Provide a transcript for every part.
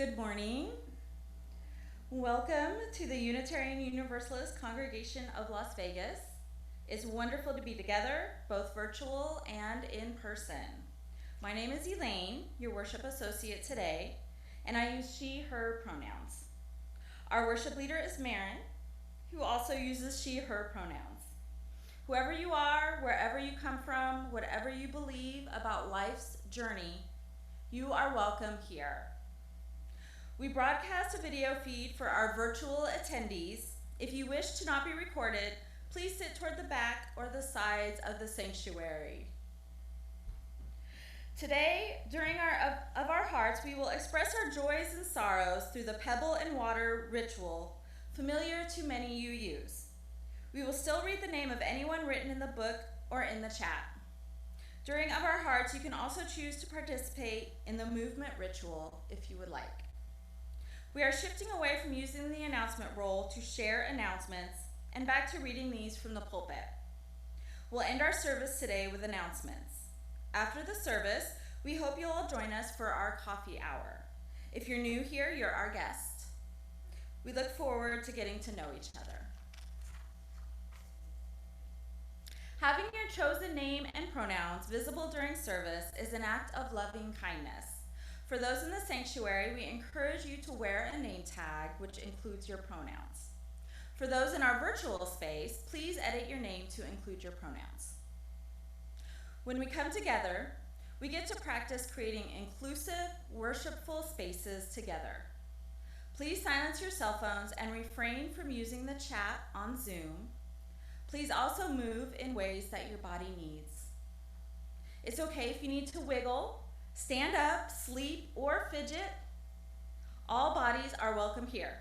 Good morning. Welcome to the Unitarian Universalist Congregation of Las Vegas. It's wonderful to be together, both virtual and in person. My name is Elaine, your worship associate today, and I use she, her pronouns. Our worship leader is Mairin, who also uses she, her pronouns. Whoever you are, wherever you come from, whatever you believe about life's journey, you are welcome here. We broadcast a video feed for our virtual attendees. If you wish to not be recorded, please sit toward the back or the sides of the sanctuary. Today, during our hearts, we will express our joys and sorrows through the pebble and water ritual, familiar to many UUs. We will still read the name of anyone written in the book or in the chat. During Of Our Hearts, you can also choose to participate in the movement ritual if you would like. We are shifting away from using the announcement roll to share announcements and back to reading these from the pulpit. We'll end our service today with announcements. After the service, we hope you'll all join us for our coffee hour. If you're new here, you're our guest. We look forward to getting to know each other. Having your chosen name and pronouns visible during service is an act of loving kindness. For those in the sanctuary, we encourage you to wear a name tag, which includes your pronouns. For those in our virtual space, please edit your name to include your pronouns. When we come together, we get to practice creating inclusive, worshipful spaces together. Please silence your cell phones and refrain from using the chat on Zoom. Please also move in ways that your body needs. It's okay if you need to wiggle, stand up, sleep, or fidget. All bodies are welcome here.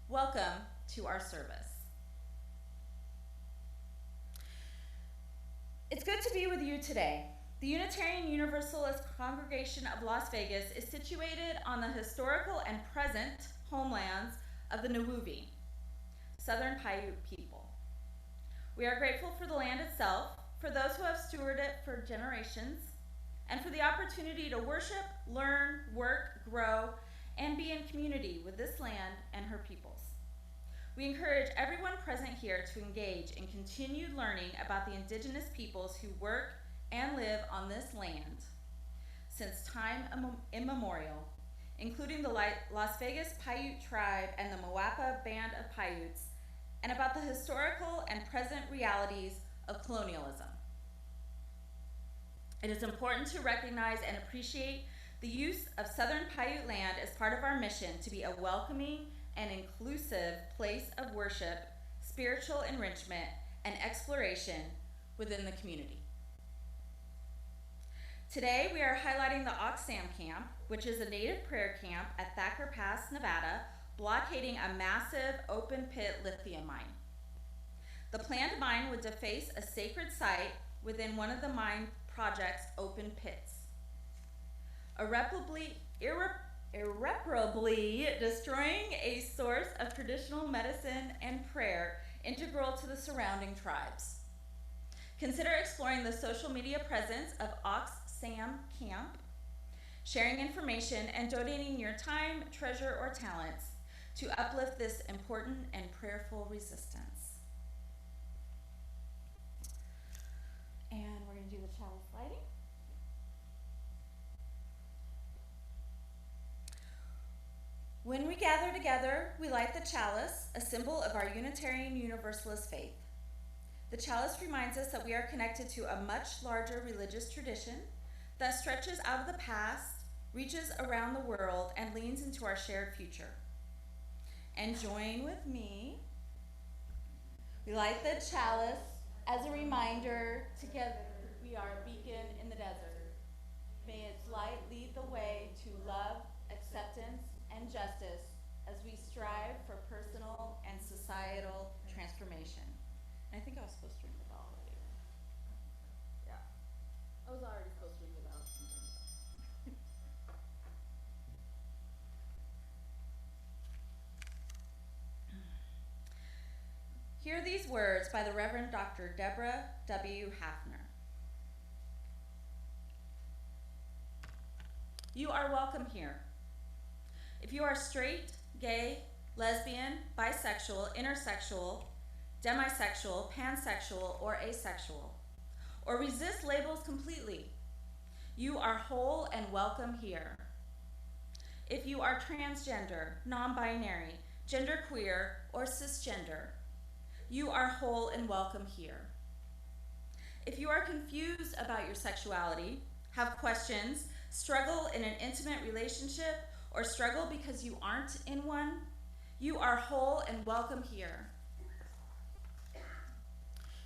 Welcome to our service. It's good to be with you today. The Unitarian Universalist Congregation of Las Vegas is situated on the historical and present homelands of the Nuwuvi, Southern Paiute people. We are grateful for the land itself, for those who have stewarded it for generations, and for the opportunity to worship, learn, work, grow, and be in community with this land and her peoples. We encourage everyone present here to engage in continued learning about the indigenous peoples who work and live on this land since time immemorial, including the Las Vegas Paiute tribe and the Mawapa Band of Paiutes, and about the historical and present realities of colonialism. It is important to recognize and appreciate the use of Southern Paiute land as part of our mission to be a welcoming and inclusive place of worship, spiritual enrichment, and exploration within the community. Today, we are highlighting the Oxfam Camp, which is a native prayer camp at Thacker Pass, Nevada, blockading a massive open-pit lithium mine. The planned mine would deface a sacred site within one of the mine project's open pits, irreparably destroying a source of traditional medicine and prayer integral to the surrounding tribes. Consider exploring the social media presence of Oxfam Camp, sharing information, and donating your time, treasure, or talents to uplift this important and prayerful resistance. And we're going to do the chalice lighting. When we gather together, we light the chalice, a symbol of our Unitarian Universalist faith. The chalice reminds us that we are connected to a much larger religious tradition that stretches out of the past, reaches around the world, and leans into our shared future. And join with me. We light the chalice as a reminder, together we are a beacon in the desert. May its light lead the way to love, acceptance, and justice as we strive for personal and societal transformation. And I think I was supposed to ring the bell already. Yeah. I was already supposed to ring the bell. Hear these words by the Reverend Dr. Debra W. Haffner. You are welcome here. If you are straight, gay, lesbian, bisexual, intersexual, demisexual, pansexual, or asexual, or resist labels completely, you are whole and welcome here. If you are transgender, non-binary, genderqueer, or cisgender, you are whole and welcome here. If you are confused about your sexuality, have questions, struggle in an intimate relationship, or struggle because you aren't in one, you are whole and welcome here.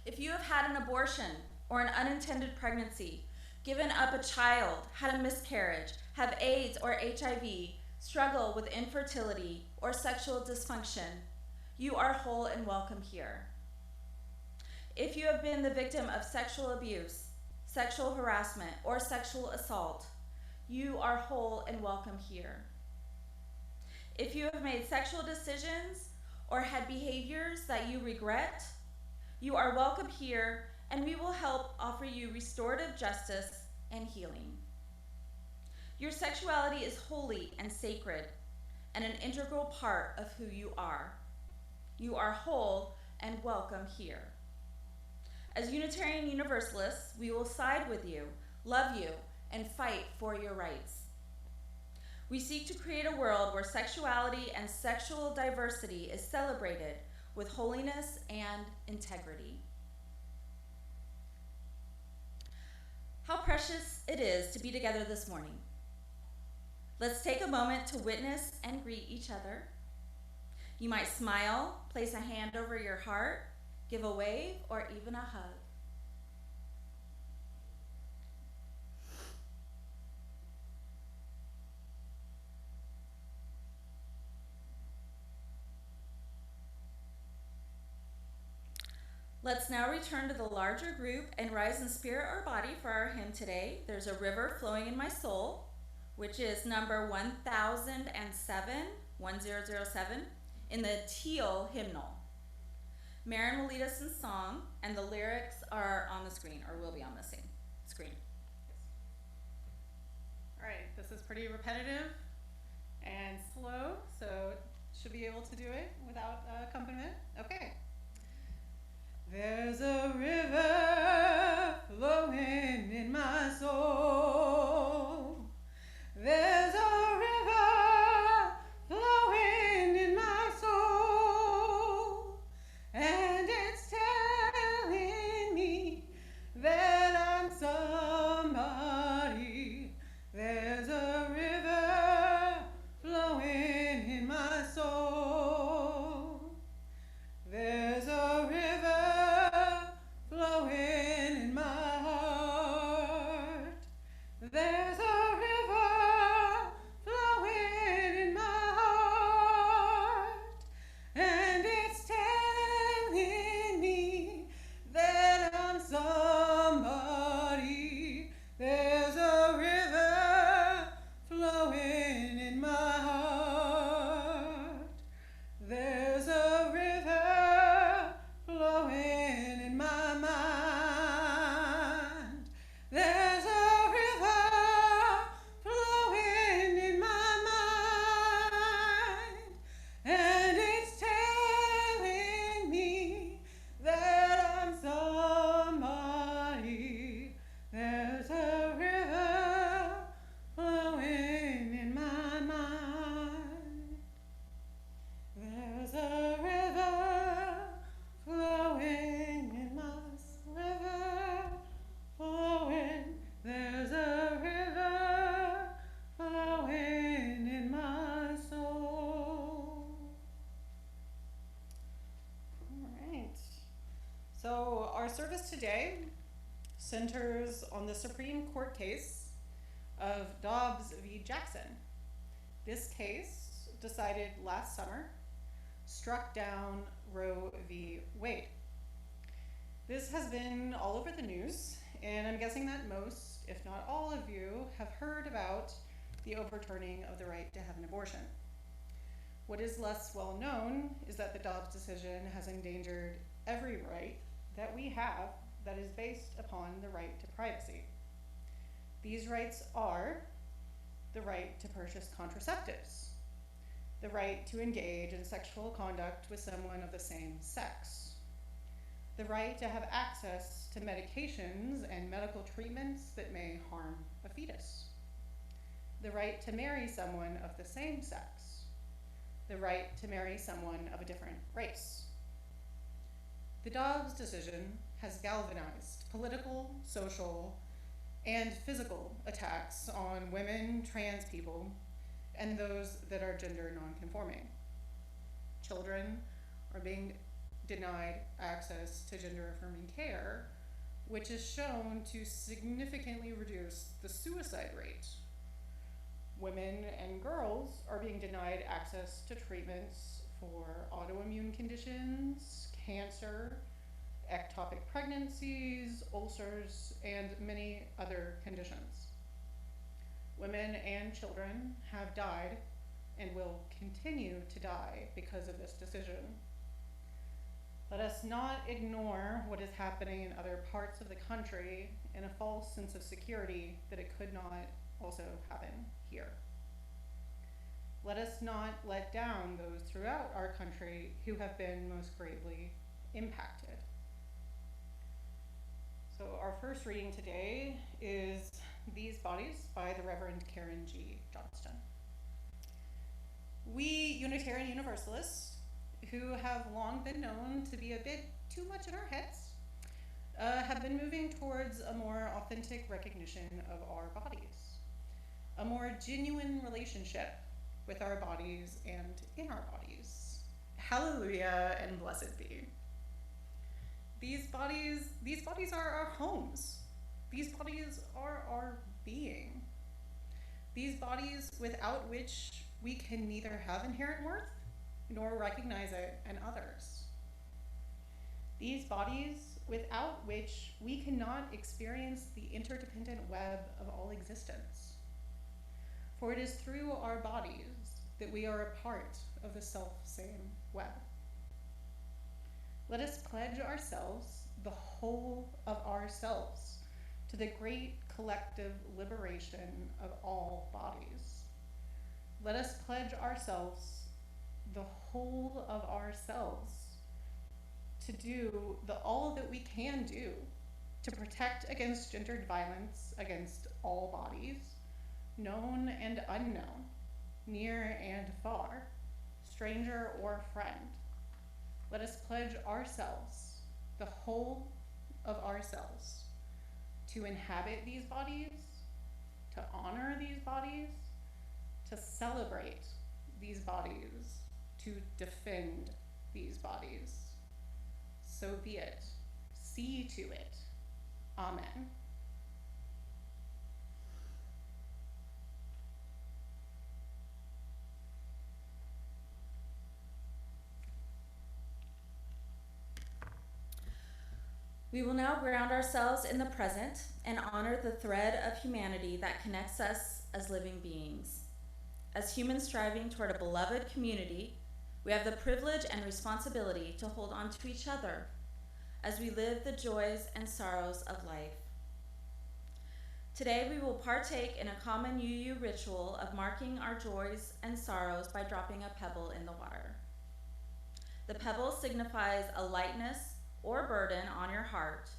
If you have had an abortion or an unintended pregnancy, given up a child, had a miscarriage, have AIDS or HIV, struggle with infertility or sexual dysfunction, you are whole and welcome here. If you have been the victim of sexual abuse, sexual harassment, or sexual assault, you are whole and welcome here. If you have made sexual decisions or had behaviors that you regret, you are welcome here, and we will help offer you restorative justice and healing. Your sexuality is holy and sacred and an integral part of who you are. You are whole and welcome here. As Unitarian Universalists, we will side with you, love you, and fight for your rights. We seek to create a world where sexuality and sexual diversity is celebrated with holiness and integrity. How precious it is to be together this morning. Let's take a moment to witness and greet each other. You might smile, place a hand over your heart, give a wave, or even a hug. Let's now return to the larger group and rise in spirit or body for our hymn today. There's a river flowing in my soul, which is number 1007 in the teal hymnal. Mairin will lead us in song, and the lyrics are on the screen, or will be on the same screen. All right, this is pretty repetitive and slow, so should be able to do it without accompaniment. Okay. There's a river flowing in my soul. There's a river flowing in my soul, and it's telling me that I'm somebody. There's a river flowing in my soul. There's a river flowing in my heart. There's a river flowing in my heart, and it's telling me that I'm somebody. There's a river flowing in my heart. There's a river flowing in my mind. There's a river flowing in my mind, and it's telling me that I'm somebody. There's a river flowing in my mind. There's a river flowing in my river flowing. There's a river flowing in my soul. All right. So our service today centers on the Supreme Court case of Dobbs v. Jackson. This case, decided last summer, struck down Roe v. Wade. This has been all over the news, and I'm guessing that most, if not all of you, have heard about the overturning of the right to have an abortion. What is less well known is that the Dobbs decision has endangered every right that we have that is based upon the right to privacy. These rights are the right to purchase contraceptives, the right to engage in sexual conduct with someone of the same sex, the right to have access to medications and medical treatments that may harm a fetus, the right to marry someone of the same sex, the right to marry someone of a different race. The Dobbs decision has galvanized political, social, and physical attacks on women, trans people, and those that are gender nonconforming. Children are being denied access to gender-affirming care, which is shown to significantly reduce the suicide rate. Women and girls are being denied access to treatments for autoimmune conditions, cancer, ectopic pregnancies, ulcers, and many other conditions. Women and children have died and will continue to die because of this decision. Let us not ignore what is happening in other parts of the country in a false sense of security that it could not also happen here. Let us not let down those throughout our country who have been most gravely impacted. So our first reading today is These Bodies by the Reverend Karen G. Johnston. We Unitarian Universalists, who have long been known to be a bit too much in our heads, have been moving towards a more authentic recognition of our bodies, a more genuine relationship with our bodies and in our bodies. Hallelujah and blessed be. These bodies are our homes. These bodies are our being. These bodies without which we can neither have inherent worth nor recognize it in others. These bodies without which we cannot experience the interdependent web of all existence. For it is through our bodies that we are a part of the self-same web. Let us pledge ourselves, the whole of ourselves, to the great collective liberation of all bodies. Let us pledge ourselves, the whole of ourselves, to do all that we can do to protect against gendered violence against all bodies, known and unknown, near and far, stranger or friend. Let us pledge ourselves, the whole of ourselves, to inhabit these bodies, to honor these bodies, to celebrate these bodies, to defend these bodies. So be it. See to it. Amen. We will now ground ourselves in the present and honor the thread of humanity that connects us as living beings. As humans striving toward a beloved community, we have the privilege and responsibility to hold on to each other as we live the joys and sorrows of life. Today we will partake in a common UU ritual of marking our joys and sorrows by dropping a pebble in the water. The pebble signifies a lightness or burden on your heart.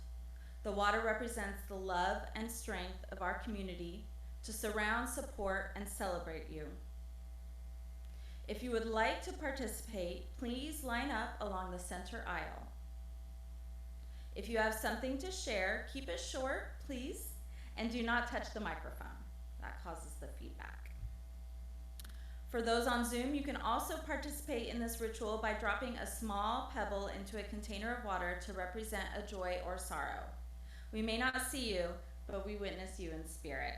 The water represents the love and strength of our community to surround, support, and celebrate you. If you would like to participate, please line up along the center aisle. If you have something to share, keep it short, please, and do not touch the microphone. That causes the feedback. For those on Zoom, you can also participate in this ritual by dropping a small pebble into a container of water to represent a joy or sorrow. We may not see you, but we witness you in spirit.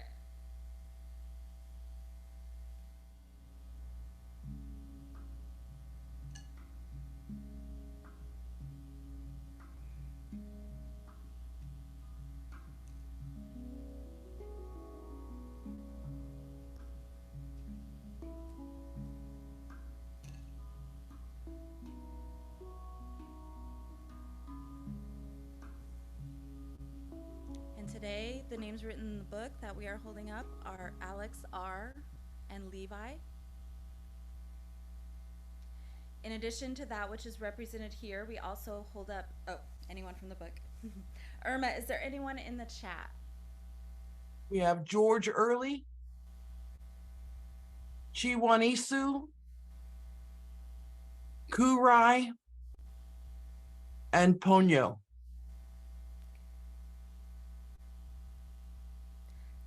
Today, the names written in the book that we are holding up are Alex R. and Levi. In addition to that which is represented here, we also hold up, anyone from the book. Irma, is there anyone in the chat? We have George Early, Chiwanisu, Kurai, and Ponyo.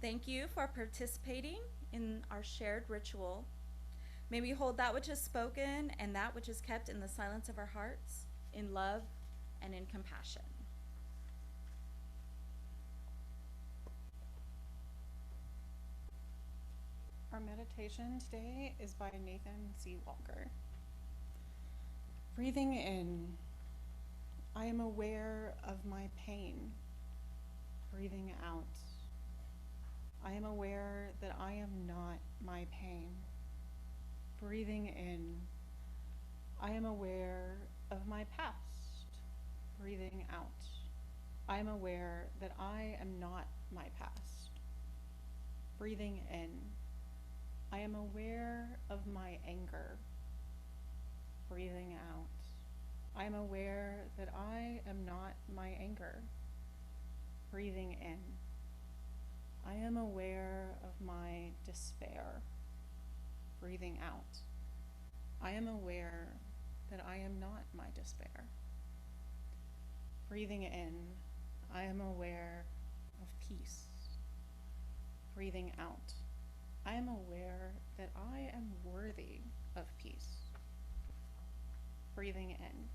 Thank you for participating in our shared ritual. May we hold that which is spoken and that which is kept in the silence of our hearts, in love and in compassion. Our meditation today is by Nathan C. Walker. Breathing in, I am aware of my pain. Breathing out, I am aware that I am not my pain. Breathing in, I am aware of my past. Breathing out, I am aware that I am not my past. Breathing in, I am aware of my anger. Breathing out, I am aware that I am not my anger. Breathing in, I am aware of my despair. Breathing out, I am aware that I am not my despair. Breathing in, I am aware of peace. Breathing out, I am aware that I am worthy of peace. Breathing in,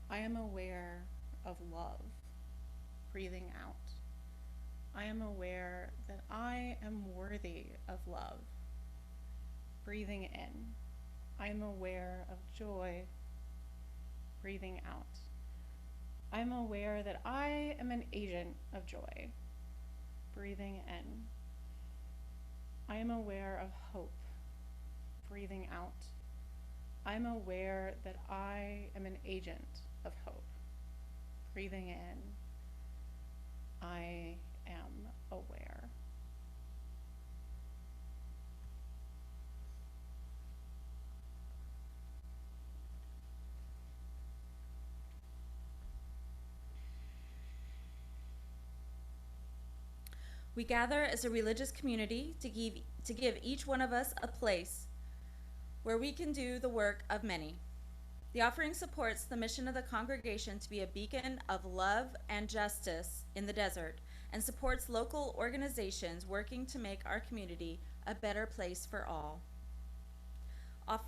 I am aware of love. Breathing out, I am aware that I am worthy of love. Breathing in, I am aware of joy. Breathing out, I am aware that I am an agent of joy. Breathing in, I am aware of hope. Breathing out, I am aware that I am an agent of hope. Breathing in, I am aware. We gather as a religious community to give each one of us a place where we can do the work of many. The offering supports the mission of the congregation to be a beacon of love and justice in the desert, and supports local organizations working to make our community a better place for all.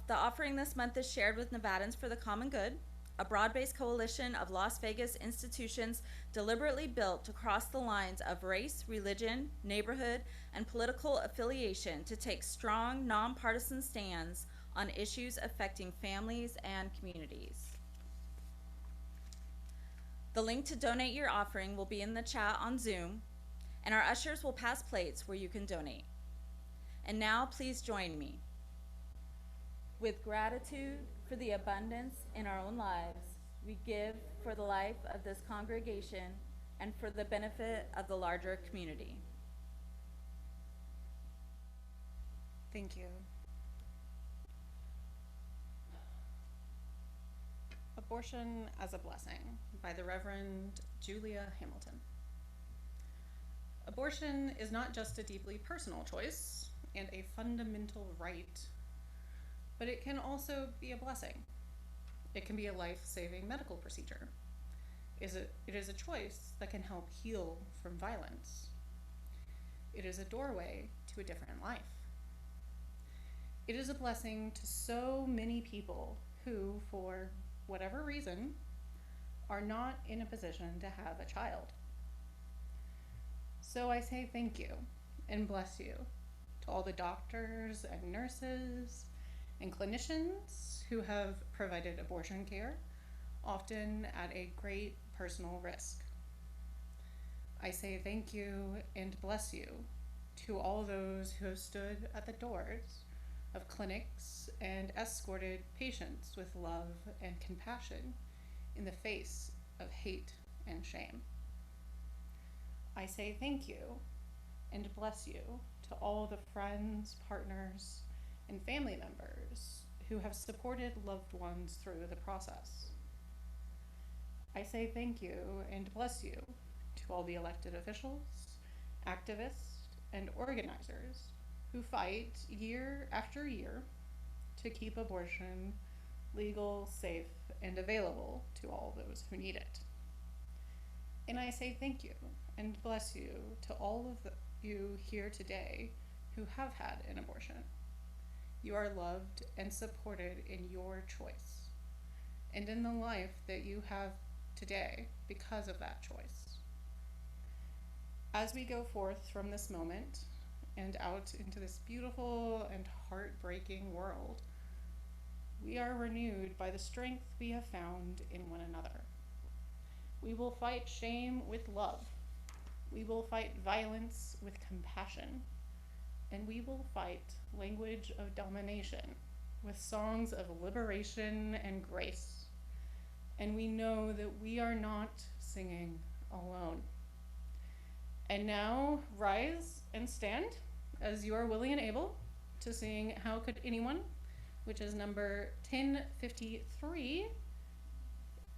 The offering this month is shared with Nevadans for the Common Good, a broad-based coalition of Las Vegas institutions deliberately built to cross the lines of race, religion, neighborhood, and political affiliation to take strong, nonpartisan stands on issues affecting families and communities. The link to donate your offering will be in the chat on Zoom, and our ushers will pass plates where you can donate. And now, please join me. With gratitude for the abundance in our own lives, we give for the life of this congregation and for the benefit of the larger community. Thank you. Abortion as a Blessing by the Reverend Julia Hamilton. Abortion is not just a deeply personal choice and a fundamental right, but it can also be a blessing. It can be a life-saving medical procedure. It is a choice that can help heal from violence. It is a doorway to a different life. It is a blessing to so many people who, for whatever reason, are not in a position to have a child. So I say thank you and bless you to all the doctors and nurses and clinicians who have provided abortion care, often at a great personal risk. I say thank you and bless you to all those who have stood at the doors of clinics and escorted patients with love and compassion in the face of hate and shame. I say thank you and bless you to all the friends, partners, and family members who have supported loved ones through the process. I say thank you and bless you to all the elected officials, activists, and organizers who fight year after year to keep abortion legal, safe, and available to all those who need it. And I say thank you and bless you to all of you here today who have had an abortion. You are loved and supported in your choice and in the life that you have today because of that choice. As we go forth from this moment and out into this beautiful and heartbreaking world, we are renewed by the strength we have found in one another. We will fight shame with love. We will fight violence with compassion. And we will fight language of domination with songs of liberation and grace. And we know that we are not singing alone. And now rise and stand as you are willing and able to sing How Could Anyone, which is number 1053,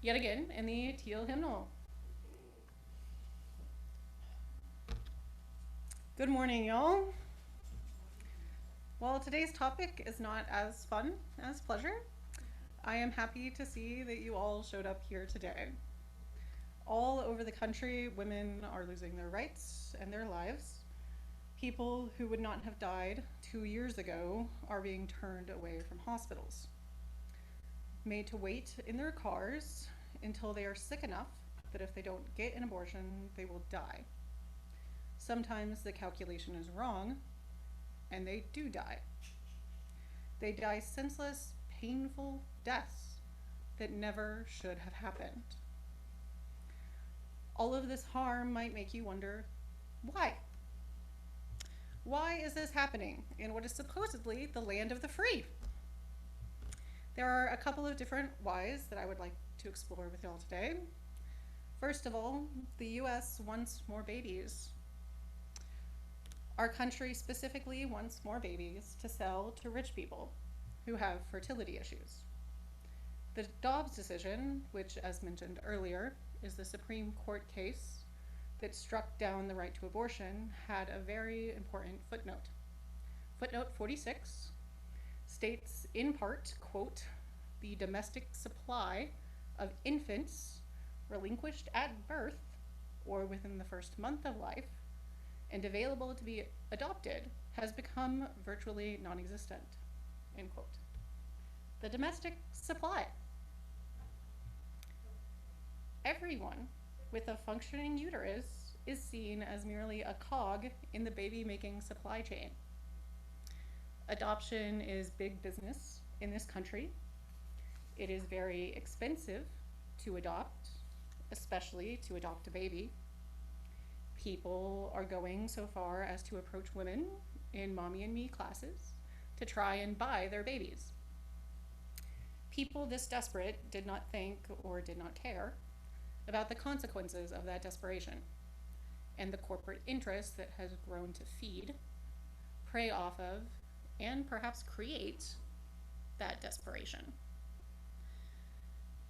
yet again in the teal hymnal. Good morning, y'all. While today's topic is not as fun as pleasure, I am happy to see that you all showed up here today. All over the country, women are losing their rights and their lives. People who would not have died 2 years ago are being turned away from hospitals, made to wait in their cars until they are sick enough that if they don't get an abortion, they will die. Sometimes the calculation is wrong, and they do die. They die senseless, painful deaths that never should have happened. All of this harm might make you wonder, why? Why is this happening in what is supposedly the land of the free? There are a couple of different whys that I would like to explore with y'all today. First of all, the US wants more babies. Our country specifically wants more babies to sell to rich people who have fertility issues. The Dobbs decision, which as mentioned earlier, is the Supreme Court case that struck down the right to abortion, had a very important footnote. Footnote 46 states in part, quote, the domestic supply of infants relinquished at birth or within the first month of life and available to be adopted has become virtually non-existent, end quote. The domestic supply. Everyone with a functioning uterus is seen as merely a cog in the baby-making supply chain. Adoption is big business in this country. It is very expensive to adopt, especially to adopt a baby. People are going so far as to approach women in mommy and me classes to try and buy their babies. People this desperate did not think or did not care about the consequences of that desperation and the corporate interest that has grown to feed, prey off of, and perhaps create that desperation.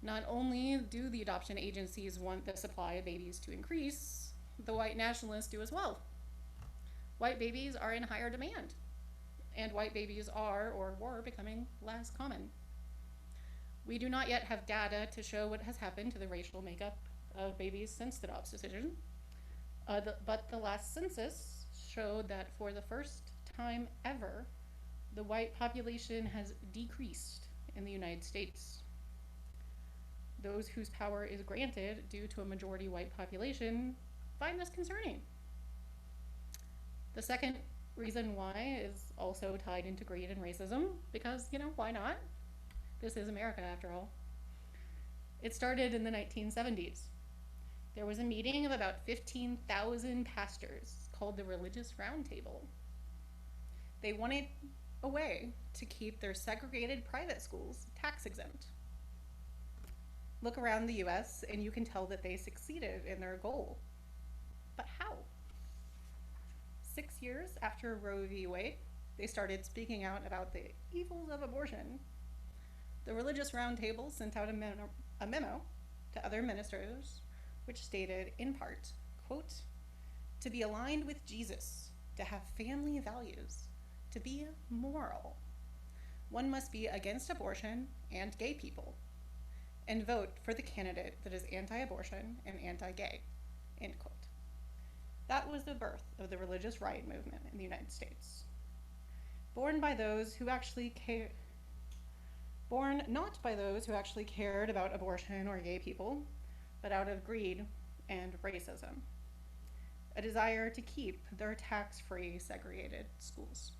Not only do the adoption agencies want the supply of babies to increase, the white nationalists do as well. White babies are in higher demand, and white babies are or were becoming less common. We do not yet have data to show what has happened to the racial makeup of babies since the Dobbs decision, but the last census showed that for the first time ever, the white population has decreased in the United States. Those whose power is granted due to a majority white population find this concerning. The second reason why is also tied into greed and racism, because, why not? This is America, after all. It started in the 1970s. There was a meeting of about 15,000 pastors called the Religious Roundtable. They wanted a way to keep their segregated private schools tax exempt. Look around the US and you can tell that they succeeded in their goal. But how? 6 years after Roe v. Wade, they started speaking out about the evils of abortion The Religious Roundtable sent out a memo to other ministers which stated, in part, quote, "To be aligned with Jesus, to have family values, to be moral, one must be against abortion and gay people, and vote for the candidate that is anti-abortion and anti-gay," end quote. That was the birth of the religious right movement in the United States. Born not by those who actually cared about abortion or gay people, but out of greed and racism. A desire to keep their tax-free segregated schools.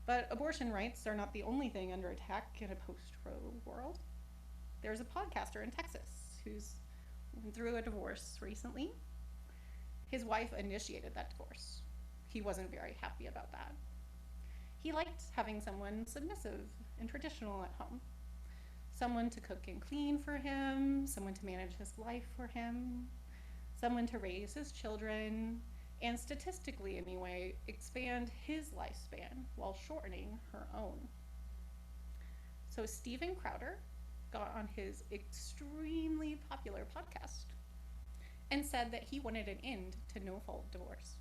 But abortion rights are not the only thing under attack in a post-Roe world. There's a podcaster in Texas who's went through a divorce recently. His wife initiated that divorce. He wasn't very happy about that. He liked having someone submissive and traditional at home. Someone to cook and clean for him, someone to manage his life for him, someone to raise his children, and statistically anyway, expand his lifespan while shortening her own. So Steven Crowder got on his extremely popular podcast and said that he wanted an end to no-fault divorce.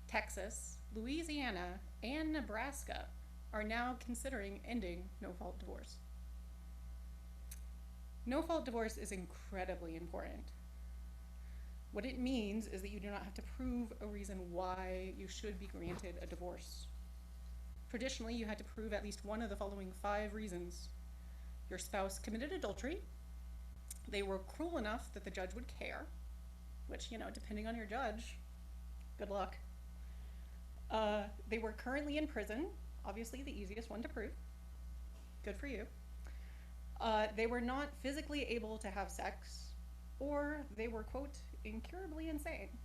Texas, Louisiana, and Nebraska are now considering ending no-fault divorce. No-fault divorce is incredibly important. What it means is that you do not have to prove a reason why you should be granted a divorce. Traditionally, you had to prove at least one of the following 5 reasons. Your spouse committed adultery, they were cruel enough that the judge would care, which, depending on your judge, good luck. They were currently in prison, obviously the easiest one to prove. Good for you. They were not physically able to have sex, or they were, quote, incurably insane.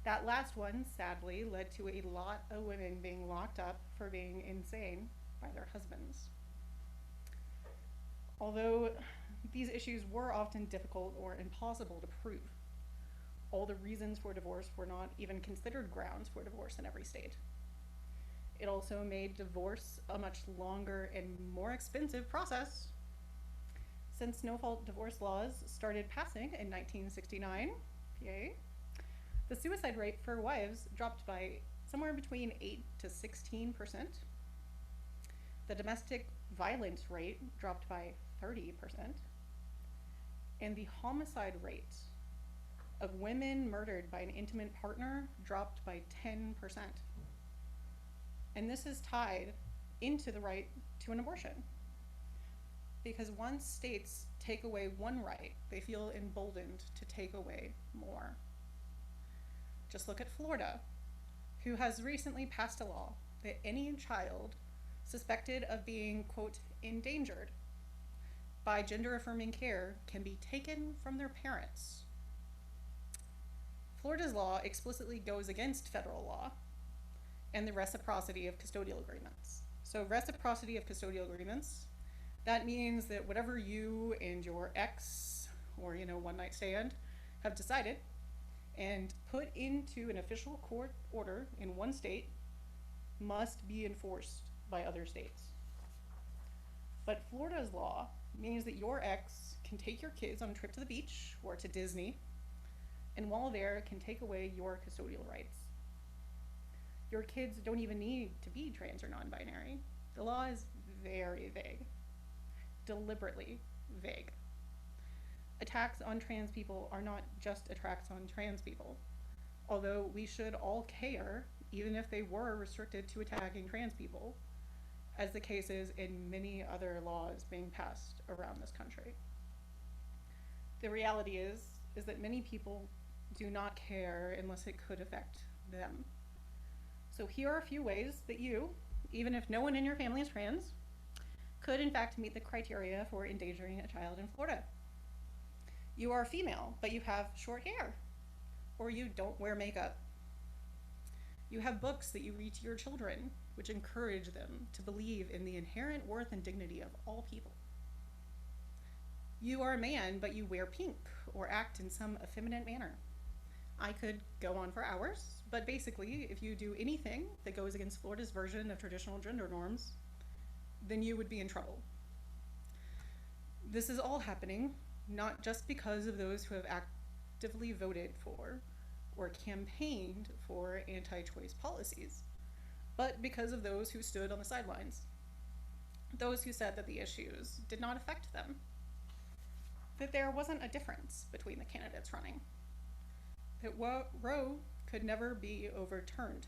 That last one, sadly, led to a lot of women being locked up for being insane by their husbands. Although these issues were often difficult or impossible to prove, all the reasons for divorce were not even considered grounds for divorce in every state. It also made divorce a much longer and more expensive process. Since no-fault divorce laws started passing in 1969, yay, the suicide rate for wives dropped by somewhere between 8 to 16%. The domestic violence rate dropped by 30%. And the homicide rate of women murdered by an intimate partner dropped by 10%. And this is tied into the right to an abortion. Because once states take away one right, they feel emboldened to take away more. Just look at Florida, who has recently passed a law that any child suspected of being, quote, endangered by gender-affirming care can be taken from their parents. Florida's law explicitly goes against federal law and the reciprocity of custodial agreements. So reciprocity of custodial agreements, that means that whatever you and your ex or one night stand have decided and put into an official court order in one state must be enforced by other states. But Florida's law means that your ex can take your kids on a trip to the beach or to Disney, and while there can take away your custodial rights. Your kids don't even need to be trans or non-binary. The law is very vague, deliberately vague. Attacks on trans people are not just attacks on trans people, although we should all care, even if they were restricted to attacking trans people, as the case is in many other laws being passed around this country. The reality is that many people do not care unless it could affect them. So here are a few ways that you, even if no one in your family is trans, could in fact meet the criteria for endangering a child in Florida. You are female, but you have short hair, or you don't wear makeup. You have books that you read to your children, which encourage them to believe in the inherent worth and dignity of all people. You are a man, but you wear pink or act in some effeminate manner. I could go on for hours, but basically, if you do anything that goes against Florida's version of traditional gender norms, then you would be in trouble. This is all happening not just because of those who have actively voted for or campaigned for anti-choice policies, but because of those who stood on the sidelines, those who said that the issues did not affect them, that there wasn't a difference between the candidates running, that Roe could never be overturned.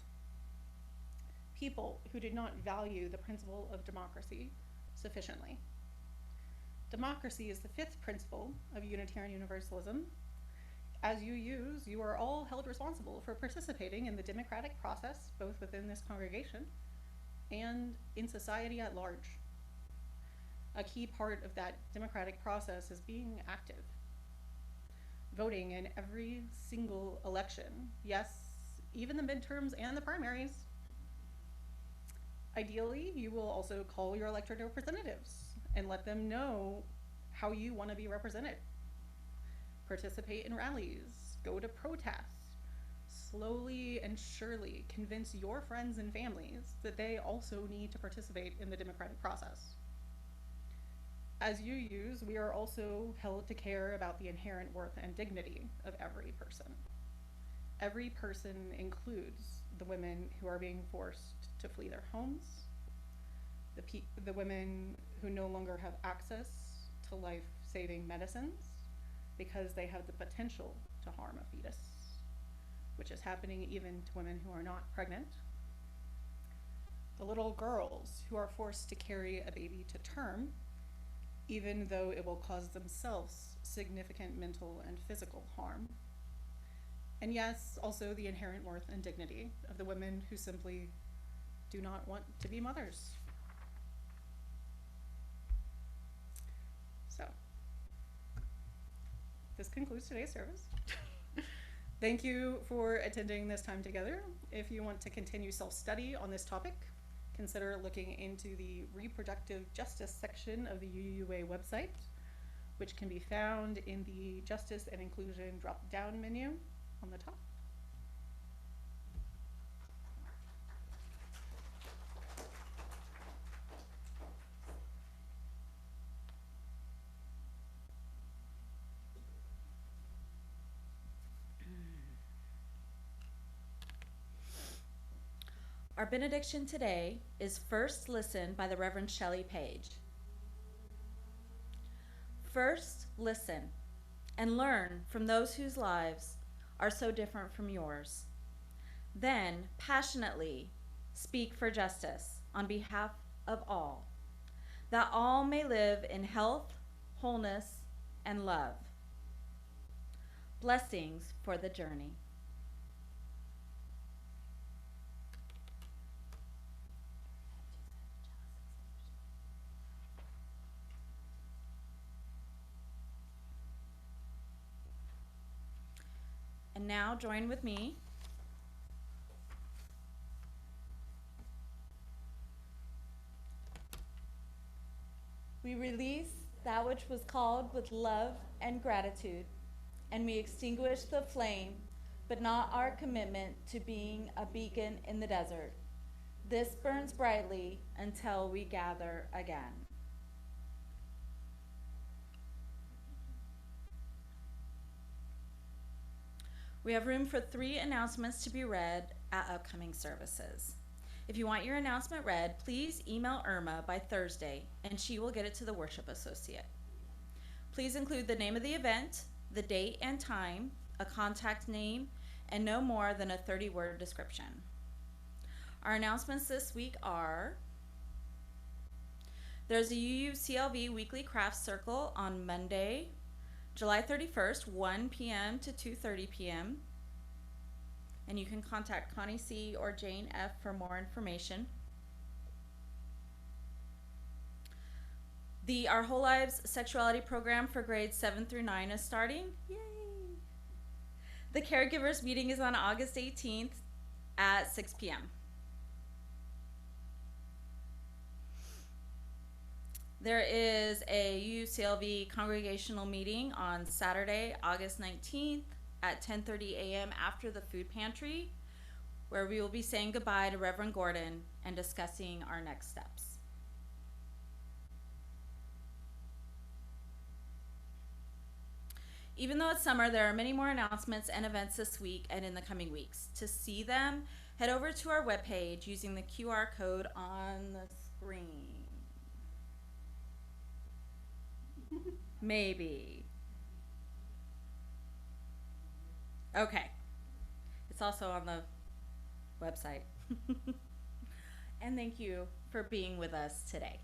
People who did not value the principle of democracy sufficiently. Democracy is the fifth principle of Unitarian Universalism. As UUs, you are all held responsible for participating in the democratic process, both within this congregation and in society at large. A key part of that democratic process is being active. Voting in every single election, yes, even the midterms and the primaries. Ideally, you will also call your elected representatives and let them know how you want to be represented. Participate in rallies, go to protests, slowly and surely convince your friends and families that they also need to participate in the democratic process. As UUs, we are also held to care about the inherent worth and dignity of every person. Every person includes the women who are being forced to flee their homes, the women who no longer have access to life-saving medicines because they have the potential to harm a fetus, which is happening even to women who are not pregnant. The little girls who are forced to carry a baby to term, even though it will cause themselves significant mental and physical harm. And yes, also the inherent worth and dignity of the women who simply do not want to be mothers. So, this concludes today's service. Thank you for attending this time together. If you want to continue self-study on this topic, consider looking into the reproductive justice section of the UUA website, which can be found in the Justice and Inclusion drop-down menu on the top. Our benediction today is First Listen by the Reverend Shelley Page. First, listen and learn from those whose lives are so different from yours. Then, passionately speak for justice on behalf of all, that all may live in health, wholeness, and love. Blessings for the journey. And now join with me. We release that which was called with love and gratitude, and we extinguish the flame, but not our commitment to being a beacon in the desert. This burns brightly until we gather again. We have room for 3 announcements to be read at upcoming services. If you want your announcement read, please email Irma by Thursday, and she will get it to the worship associate. Please include the name of the event, the date and time, a contact name, and no more than a 30-word description. Our announcements this week are: there's a UUCLV weekly crafts circle on Monday, July 31st, 1 p.m. to 2:30 p.m. And you can contact Connie C. or Jane F. for more information. The Our Whole Lives Sexuality Program for grades 7 through 9 is starting. Yay! The Caregivers meeting is on August 18th at 6 p.m. There is a UUCLV congregational meeting on Saturday, August 19th at 10:30 a.m. after the food pantry, where we will be saying goodbye to Reverend Gordon and discussing our next steps. Even though it's summer, there are many more announcements and events this week and in the coming weeks. To see them, head over to our webpage using the QR code on the screen. Maybe. Okay. It's also on the website. And thank you for being with us today.